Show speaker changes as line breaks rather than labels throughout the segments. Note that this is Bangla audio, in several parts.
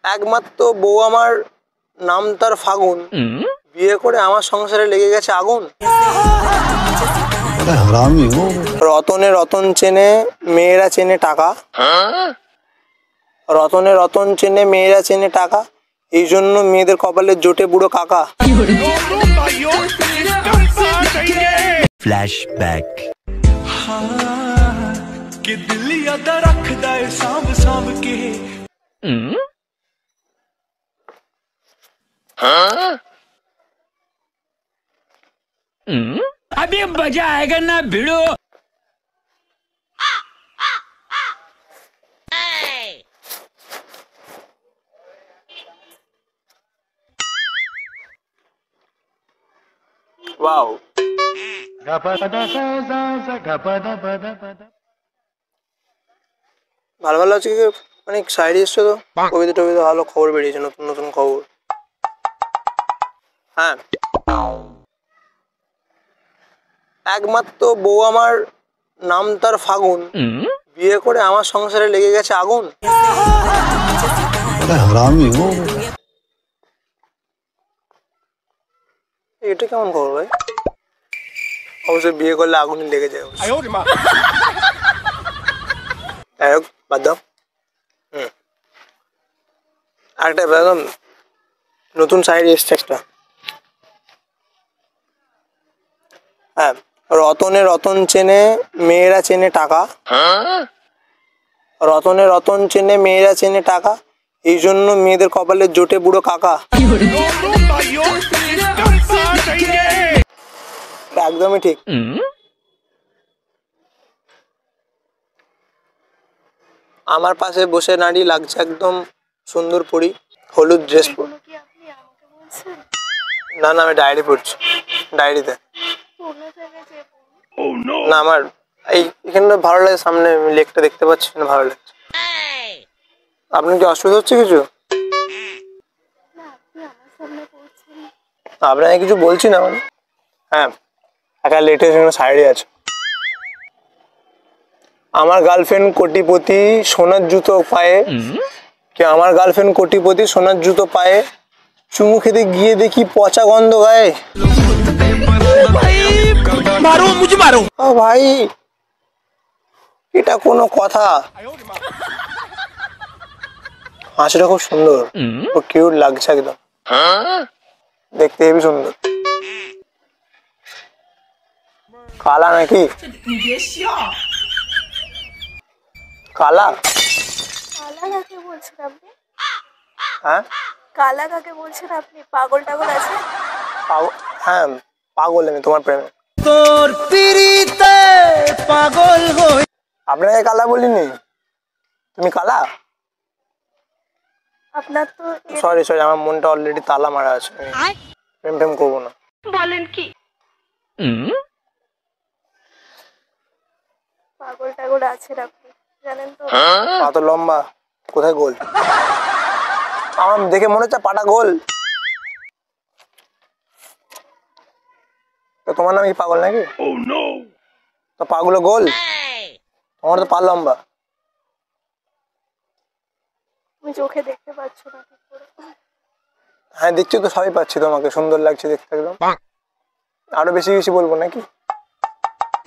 একমাত্র বউ আমার নাম তার ফাগুন, বিয়ে করে আমার সংসারে লেগে গেছে আগুন। রতনে রতন চেনে মেয়েরা চেনে টাকা, রতনে রতন চেনে মেয়েরা চেনে টাকা, এই জন্য মেয়েদের কপালে জোটে বুড়ো কাকা।
फ्लैशबैक
कि दिल याद रखदा है सांभ सांभ के।
अभी मजा आएगा ना भिड़ो।
ওয়াও, ভালো ভালো আজকে অনেক সাইড এসছে তো, কবিতা টবিতা ভালো, খবর বেরিয়েছে, নতুন নতুন খবর। হ্যাঁ, একমাত্র বউ আমার নাম তার ফাগুন, বিয়ে করে আমার সংসারে লেগে গেছে আগুন। এটা কেমন খবর ভাই? অবশ্যই বিয়ে করলে আগুনই লেগে যায়। যাই হোক, বাদ দাও। আরেকটা একদম নতুন সাইড এসছে একটা। হ্যাঁ, রতনে রতন চেনে মেয়েরা চেনে টাকা, রতনে রতন চেনে মেয়েরা চেনে টাকা, এই জন্য মেয়েদের কপালে জোটে বুড়ো কাকা। একদমই ঠিক। আমার পাশে বসে নারী লাগছে একদম সুন্দর পরি, হলুদ ড্রেস পরে। না না, আমি ডায়েরি পড়ছি, ডায়েরিতে। না, আমার এখানে ভালো লাগে, সামনে লেকটা দেখতে পাচ্ছি, ভালো লাগছে। আপনার কি অসুবিধা হচ্ছে কিছু? আপনাকে কিছু বলছি না মানে। হ্যাঁ, একটা লেটেস্ট সাইডে আছে। আমার গার্লফ্রেন্ড কোটিপতি সোনার জুতো পায়ে, কি আমার গার্লফ্রেন্ড কোটিপতি সোনার জুতো পায়ে, চুমু খেতে গিয়ে দেখি পচা গন্ধ গায়ে।
मारो मुझे मारो।
ও ভাই, এটা কোনো কথা? হাসিটা খুব সুন্দর, খুব কিউট লাগছে একদম, দেখতে হেবি সুন্দর। কালা নাকি? কালা?
কালা কাকে বলছেন আপনি?
হ্যাঁ,
কালা কাকে বলছেন আপনি? পাগল টাগল আছে?
হ্যাঁ, পাগল আমি তোমার প্রেমে।
তোর পিরিতে পাগল হই।
আপনাকে কালা বলিনি, তুমি কালা।
আপনার তো
সরি সরি, আমার মনটা অলরেডি তালা মারা আছে, প্রেম প্রেম করবো না।
বলেন কি? পাগল টাগল আছেন আপনি, জানেন তো?
পা তো লম্বা, কোথায় গোল? আমার দেখে মনে হচ্ছে পাটা গোল। তো তোমার নাম কি পাগল নাকি? তো পাগুলো গোল, তোমার তো পা লম্বা।
তুমি চোখে দেখতে পাচ্ছ না ঠিক করে?
হ্যাঁ দেখছি তো, সবই পাচ্ছি, তোমাকে সুন্দর লাগছে দেখতে একদম। আরো বেশি বেশি বলবো নাকি?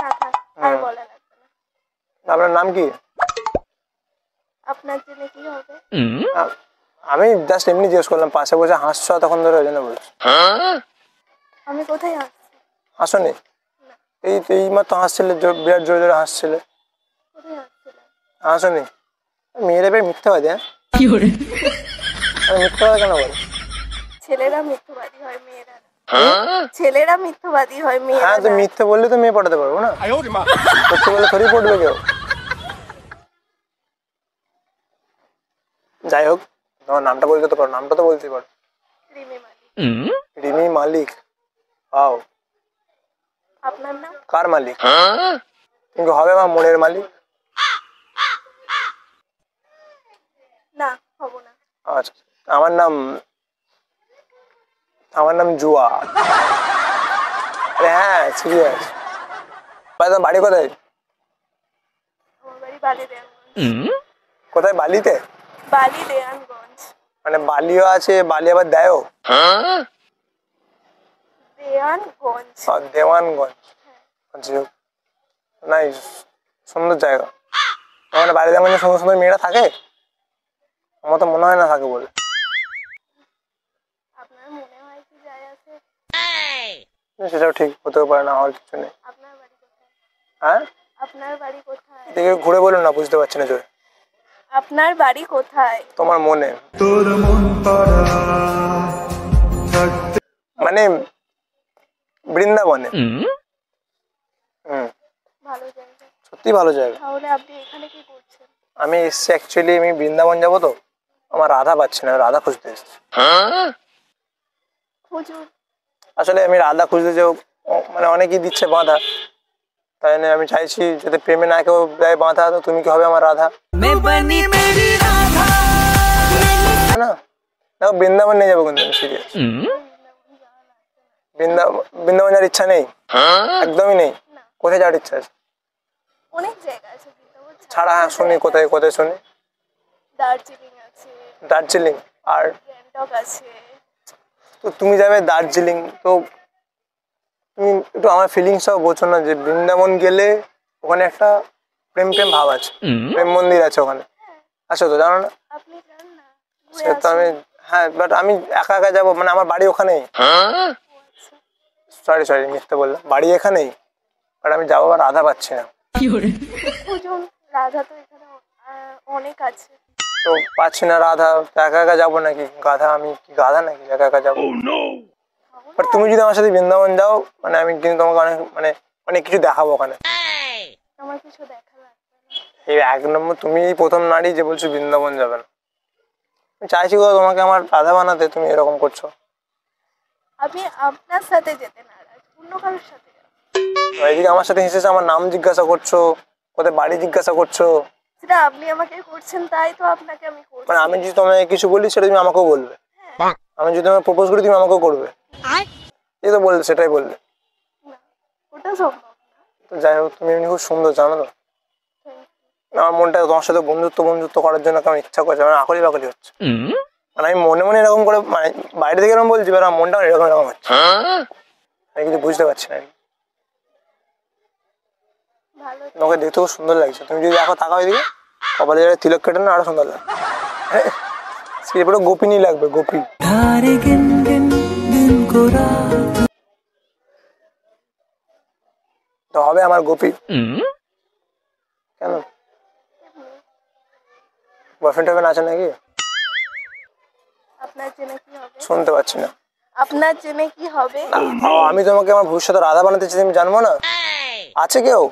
না থাক, আর বলা লাগবে না।
আপনার নাম কি?
আপনার জন্য কি হবে?
আমি জাস্ট এমনি জিজ্ঞেস করলাম, পাশে বসে হাসছো তখন ধরে, ওই জন্য বলছি।
আমি কোথায় আসছি?
হাসনি? এই মাত্র হাসছিলে, বিরাট জোরে জোরে হাসছিলে।
কোথায় আসছিলাম?
হাসনি? মেয়েরা বেশ মিথ্যাবাদী। হ্যাঁ, মিথ্যাবাদী কেন বল?
ছেলেরা মিথ্যাবাদী হয়, মেয়েরা না। ছেলেরা মিথ্যাবাদী হয়, মেয়েরা
হ্যাঁ, তো
না।
মিথ্যে বললে তো মেয়ে পটাতে পারবো না, সত্যি বলে থোড়ি পড়বে কেউ। যাই হোক, তোমার নামটা বলতে তো পারো, নামটা তো বলতে পারো।
রিমি মালিক।
রিমি মালিক? আও,
আপনার নাম?
কার মালিক? কিন্তু হবে আমার মনের মালিক।
না, হব না।
আচ্ছা, আমার নাম জুয়া। আরে হ্যাঁ, সিরিয়াস। বাড়ি কোথায়?
আমার বাড়ি বালিদেয়ানগঞ্জ।
কোথায়? বালিতে?
বালিদেয়ানগঞ্জ।
মানে বালিও আছে, বালি আবার দেয়ও।
দেওয়ানগঞ্জ।
দেওয়ানগঞ্জ, আচ্ছা নাইস, সুন্দর জায়গা। মানে বাড়ি দেওয়ানগঞ্জে সুন্দর সুন্দর মেয়েরা থাকে? আমার তো মনে হয় না থাকে বলে।
আপনার মনে হয় কি যায় আছে?
সেটাও ঠিক, হতেও পারে, না হওয়ার কিছু নেই।
আপনার বাড়ি কোথায়?
হ্যাঁ,
আপনার বাড়ি কোথায়?
এদিকে ঘুরে বলুন না, বুঝতে পারছি না জোরে।
আপনার বাড়ি কোথায়?
তোমার মনে, মানে বৃন্দাবনে।
ভালো জায়গা।
সত্যি ভালো জায়গা।
তাহলে আপনি এখানে কি করছেন?
আমি এসছি অ্যাকচুয়ালি, আমি বৃন্দাবন যাবো তো, আমার রাধা পাচ্ছি না, রাধা খুঁজতে এসছি।
খুঁজুন।
আসলে আমি রাধা খুঁজতে যাও, মানে অনেকেই দিচ্ছে বাধা, তাই জন্য আমি চাইছি যাতে প্রেমে না কেউ দেয় বাধা, তো তুমি কি হবে আমার রাধা, তাই না? দেখো বৃন্দাবন নিয়ে যাবো কিন্তু, সিরিয়াস। বৃন্দাবন যাওয়ার ইচ্ছা নেই, একদমই নেই। কোথায় যাওয়ার ইচ্ছা আছে?
অনেক জায়গা আছে বৃন্দাবন
ছাড়া, হ্যাঁ শুনি, কোথায় কোথায় শুনি?
দার্জিলিং আছে,
দার্জিলিং আর
গ্যাংটক আছে।
তো তুমি যাবে দার্জিলিং, তো তুমি একটু আমার ফিলিংসটাও বোঝো না, যে বৃন্দাবন গেলে ওখানে একটা প্রেম প্রেম ভাব আছে, প্রেম মন্দির আছে ওখানে, আছো তো, জানো না?
আপনি যান না, ঘুরে
সে তো আমি,
আসুন।
হ্যাঁ বাট আমি একা একা যাবো, মানে আমার বাড়ি ওখানেই। সরি সরি, মিথ্যে বললাম, বাড়ি এখানেই, বাট আমি যাবো, আর রাধা পাচ্ছি না।
খুঁজুন, রাধা তো এখানে অনেক আছে।
তো পাচ্ছি না রাধা, তো একা একা যাবো নাকি? গাধা আমি, কি গাধা নাকি একা একা যাবো? বাট তুমি যদি আমার সাথে বৃন্দাবন যাও, মানে আমি কিন্তু তোমাকে অনেক, মানে অনেক কিছু দেখাবো ওখানে।
আমার কিছু দেখা লাগবে না।
এই এক নম্বর, তুমি এই প্রথম নারী যে বলছো বৃন্দাবন যাবে না। আমি চাইছি গো তোমাকে আমার রাধা বানাতে, তুমি এরকম করছো।
আমি আপনার সাথে যেতে নারাজ, অন্য কারোর সাথে যাবো।
এদিকে আমার সাথে হেসেছে, আমার নাম জিজ্ঞাসা করছো, কোথায় বাড়ি জিজ্ঞাসা করছো।
সেটা আপনি আমাকে করছেন, তাই তো আপনাকে আমি করছি।
মানে আমি যদি তোমায় কিছু বলি, সেটা তুমি আমাকেও বলবে। আমি যদি তোমায় প্রপোজ করি, তুমি আমাকেও করবে। এই তো বললে, সেটাই বললে।
না, ওটা সম্ভব না।
তো যাই হোক, তুমি এমনি খুব সুন্দর, জানো তো। আমার মনটা তোমার সাথে বন্ধুত্ব করার জন্য কেমন ইচ্ছা করছে, মানে আকলি বাকলি হচ্ছে। মানে আমি মনে মনে এরকম করে, মানে বাইরে থেকে এরকম বলছি, আমার মনটা এরকম এরকম হচ্ছে, আমি কিছু বুঝতে পারছি না।
ভালো।
তোমাকে দেখতে খুব সুন্দর লাগছে, তুমি যদি দেখো, তাকাও এদিকে, কপালে যারা তিলক কেটে না, আরো সুন্দর লাগবে। পুরো গোপিনী লাগবে, গোপী। তো হবে আমার গোপী। কেন, বয়ফ্রেন্ড হবে না, আছে নাকি?
আপনার জেনে কি হবে?
শুনতে পাচ্ছি না।
আপনার জেনে কি হবে?
আমি তোমাকে আমার ভবিষ্যতে রাধা বানাতে চাই, আমি জানবো না? আছে কেউ?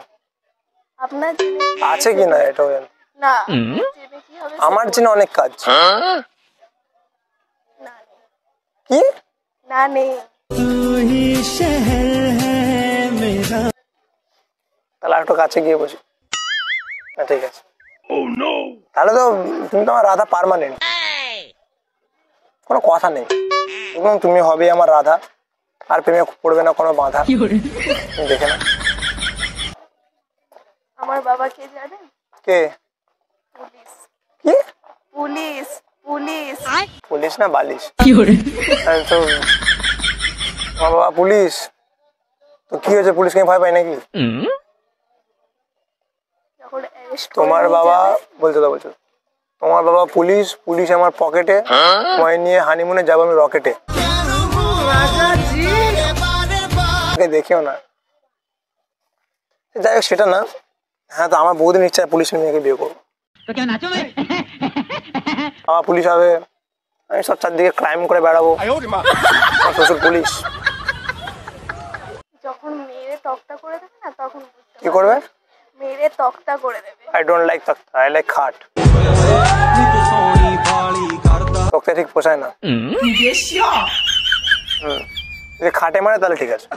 আপনার জেনে কি
আছে কি না এটাও জানি
না। জেনে কি হবে?
আমার জন্য অনেক কাজ।
না নেই।
কি?
না নেই।
তাহলে একটু কাছে গিয়ে বসি। ঠিক আছে, তাহলে তো তুমি তো আমার রাধা পার্মানেন্ট, কোনো কথা নেই। এবং তুমি হবে আমার রাধা, আর প্রেমে পড়বে না কোনো বাধা। দেখে না।
আমার বাবা কে জানেন?
কে?
পুলিশ।
কি?
পুলিশ। পুলিশ।
পুলিশ না বালিশ? তো আমার বাবা পুলিশ, তো কি হয়েছে, পুলিশকে ভয় পাই নাকি?
যখন অ্যারেস্ট
তোমার বাবা বলছো, তোমার বাবা পুলিশ, পুলিশ আমার পকেটে, তোমায় নিয়ে হানিমুনে যাবো আমি রকেটে। দেখেও না, যাই হোক সেটা না। হ্যাঁ, তো আমার বহুদিন ইচ্ছা পুলিশের মেয়েকে বিয়ে করবো। আমার পুলিশ হবে, আমি সব চারদিকে ক্রাইম করে বেড়াবো। আমার শ্বশুর পুলিশ।
যখন মেরে তক্তা করে দেবে না, তখন বুঝতে
কি করবে?
মেরে তক্তা করে দেবে।
আই ডোন্ট লাইক তক্তা, আই লাইক খাট। তক্তা ঠিক পোষায় না। যদি খাটে মারে তাহলে ঠিক আছে,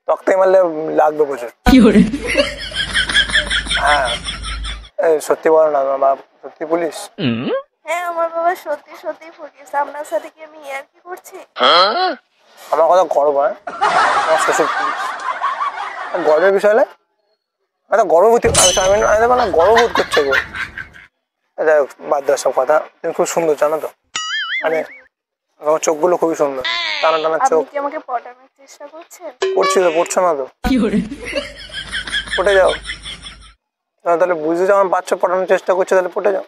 তক্তায় মারলে লাগবে প্রচুর। হ্যাঁ, সত্যি বলো না, আমার বাবা সত্যি পুলিশ?
হ্যাঁ, আমার বাবা সত্যি সত্যি পুলিশ। আপনার সাথে কি আমি ইয়ার্কি করছি?
আমার কথা গর্ব, হ্যাঁ আমার শ্বশুর পুলিশ, গর্বের বিষয় হলে আমি তো গর্ববোধ, গর্ববোধ করছে গো। যাই হোক, বাদ দেওয়ার সব কথা। তুমি খুব সুন্দর জানো তো, মানে তোমার চোখগুলো খুবই সুন্দর, টানা টানা
আপনি
চোখ।
কি আমাকে পটানোর চেষ্টা করছেন?
পড়ছি তো, পড়ছো না তো, পড়ে যাও। তাহলে বুঝে যখন বাচ্চা পড়ানোর চেষ্টা করছো তাহলে পড়ে যাও।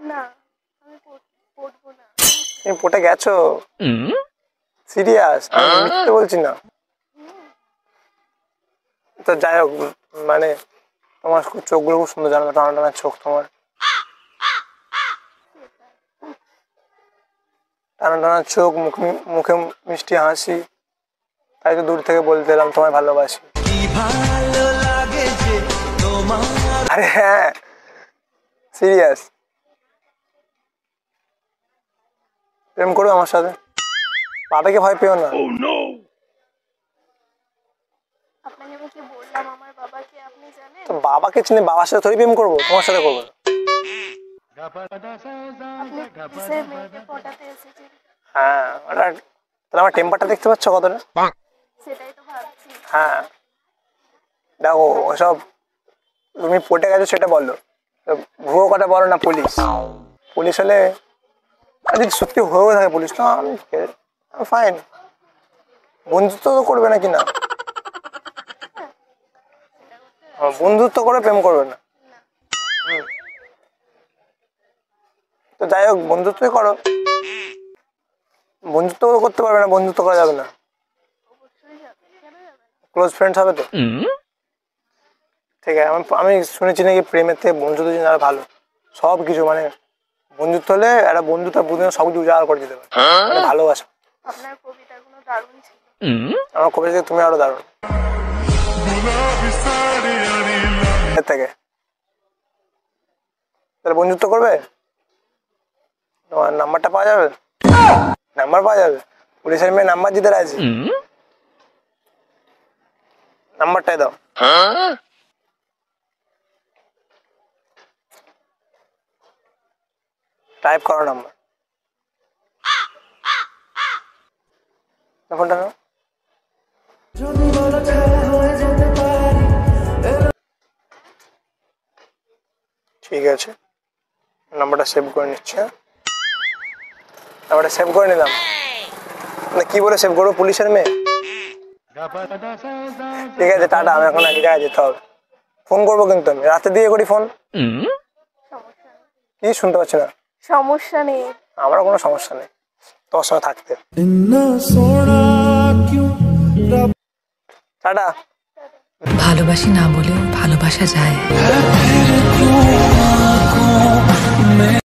না, আমি পড়বো না।
তুমি পড়ে গেছো, সিরিয়াস, আমি মিথ্যে বলছি না। তো যাই হোক, মানে তোমার চোখগুলো খুব সুন্দর জানো, টানা টানা চোখ তোমার, টানা টানা চোখ, মুখে মুখে মিষ্টি হাসি, তাই তো দূর থেকে বলতে এলাম তোমায় ভালোবাসি। আরে হ্যাঁ, সিরিয়াস, প্রেম করবে আমার সাথে? বাবাকে ভয় পেও না।
আপনাকে আমি কি বললাম আমার বাবাকে আপনি জানেন?
তো বাবাকে চিনে বাবার সাথে থোড়ি প্রেম করবো, তোমার সাথে করবো না।
আপনি কিসের মেয়েকে পটাতে এসেছেন?
হ্যাঁ, তাহলে আমার টেম্পারটা দেখতে পাচ্ছ কতটা?
সেটাই তো ভাবছি।
হ্যাঁ দেখো, ওসব তুমি পটে গেছো সেটা বলো, ভুয়ো কথা বলো না। পুলিশ পুলিশ হলে, আর যদি সত্যি হয়েও থাকে পুলিশ, তো আমি ফাইন, বন্ধুত্ব তো করবে নাকি না? বন্ধুত্ব করে প্রেম করবে না। তো যাই হোক, বন্ধুত্বই করো। বন্ধুত্ব করতে পারবে না, বন্ধুত্ব করা যাবে না।
অবশ্যই যাবে, কেন যাবে না?
ক্লোজ ফ্রেন্ডস হবে তো? ঠিক আছে, আমি শুনেছি নাকি প্রেমের থেকে বন্ধুত্ব জিনিস আরো ভালো। সব কিছু মানে বন্ধুত্ব হলে একটা বন্ধু তার বুঝে সব কিছু উজাড় করে দিতে পারে, মানে ভালোবাসা।
আপনার কবিতাগুলো দারুণ ছিল।
আমার কবি থেকে তুমি আরো দারুণ। এর থেকে তাহলে বন্ধুত্ব করবে? তোমার নাম্বারটা পাওয়া যাবে? নাম্বার পাওয়া যাবে? পুলিশের মেয়ে নাম্বার দিতে রাজি? নাম্বারটাই দাও। টাইপ করো নাম্বার, ফোনটা নাও। ঠিক আছে, নাম্বারটা সেভ করে নিচ্ছি। হ্যাঁ, নাম্বারটা সেভ করে নিলাম। না কি বলে সেভ করবো, পুলিশের মেয়ে? ঠিক আছে, টাটা, আমি এখন এক জায়গায় যেতে হবে। ফোন করবো কিন্তু আমি রাতে দিয়ে করি ফোন।
সমস্যা নেই।
কি শুনতে পাচ্ছি না?
সমস্যা নেই।
আমার কোনো সমস্যা নেই তোমার সঙ্গে থাকতে। টাটা।
ভালোবাসি না বলেও ভালোবাসা যায়।